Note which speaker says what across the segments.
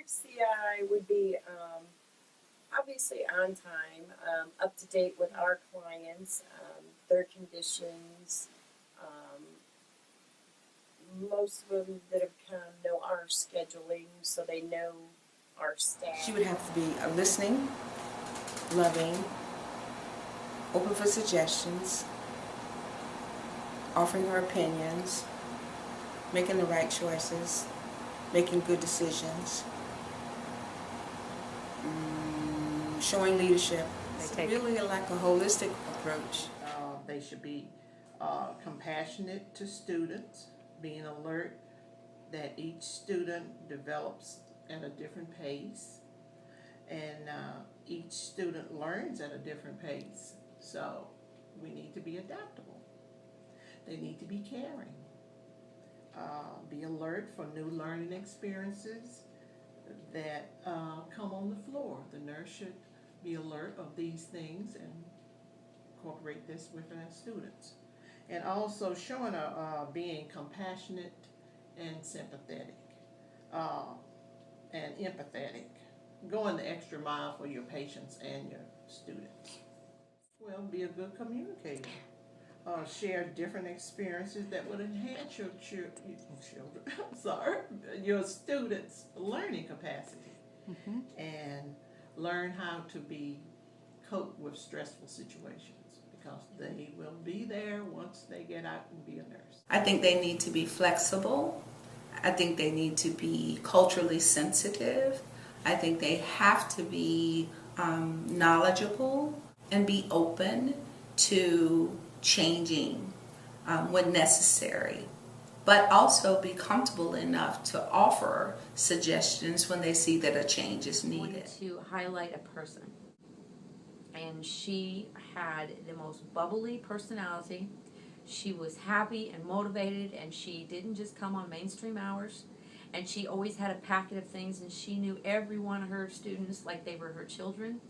Speaker 1: CI would be obviously on time, up to date with our clients, their conditions. Um, Most of them that have come know our scheduling, so they know our staff.
Speaker 2: She would have to be listening, loving, open for suggestions, offering her opinions, making the right choices, making good decisions, showing leadership. It's really like a holistic approach.
Speaker 3: They should be compassionate to students, being alert that each student develops at a different pace, and each student learns at a different pace. So we need to be adaptable. They need to be caring. Be alert for new learning experiences that come on the floor. The nurse should be alert of these things and incorporate this with our students. And also showing being compassionate and sympathetic and empathetic. Going the extra mile for your patients and your students. Well, be a good communicator. Share different experiences that would enhance your children, your students' learning capacity, and learn how to cope with stressful situations, because they will be there once they get out and be a nurse.
Speaker 2: I think they need to be flexible. I think they need to be culturally sensitive. I think they have to be knowledgeable and be open to changing when necessary, but also be comfortable enough to offer suggestions when they see that a change is
Speaker 4: I
Speaker 2: needed.
Speaker 4: wanted to highlight a person, and she had the most bubbly personality. She was happy and motivated, and she didn't just come on mainstream hours, and she always had a packet of things, and she knew every one of her students like they were her children.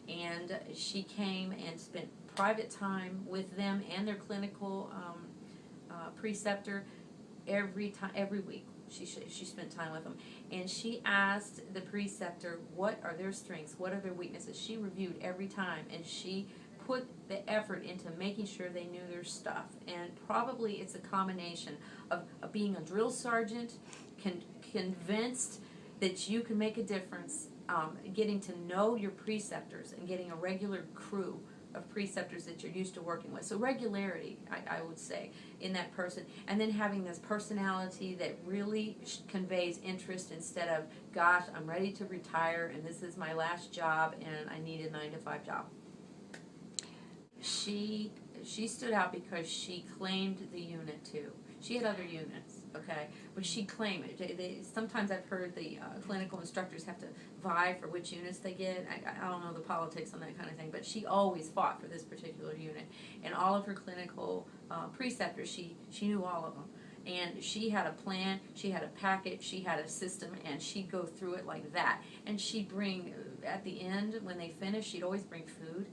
Speaker 4: And she came and spent private time with them and their clinical preceptor every week. She spent time with them, and she asked the preceptor what are their strengths, what are their weaknesses. She reviewed every time, and she put the effort into making sure they knew their stuff. And probably it's a combination of being a drill sergeant, convinced that you can make a difference, getting to know your preceptors and getting a regular crew of preceptors that you're used to working with. So regularity, I would say, in that person. And then having this personality that really conveys interest instead of, gosh, I'm ready to retire and this is my last job and I need a 9-to-5 job. She stood out because she claimed the unit too. She had other units, okay, but she claimed it. Sometimes I've heard the clinical instructors have to vie for which units they get. I don't know the politics on that kind of thing, but she always fought for this particular unit. And all of her clinical preceptors, she knew all of them. And she had a plan, she had a packet, she had a system, and she'd go through it like that. And she'd bring, at the end, when they finished, she'd always bring food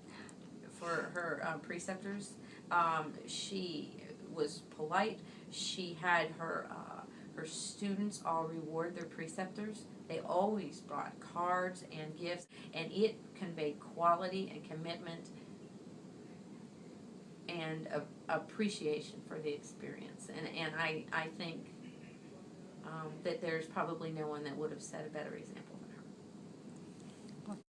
Speaker 4: for her preceptors. She was polite. She had her students all reward their preceptors. They always brought cards and gifts, and it conveyed quality and commitment and appreciation for the experience. And I think that there's probably no one that would have set a better example than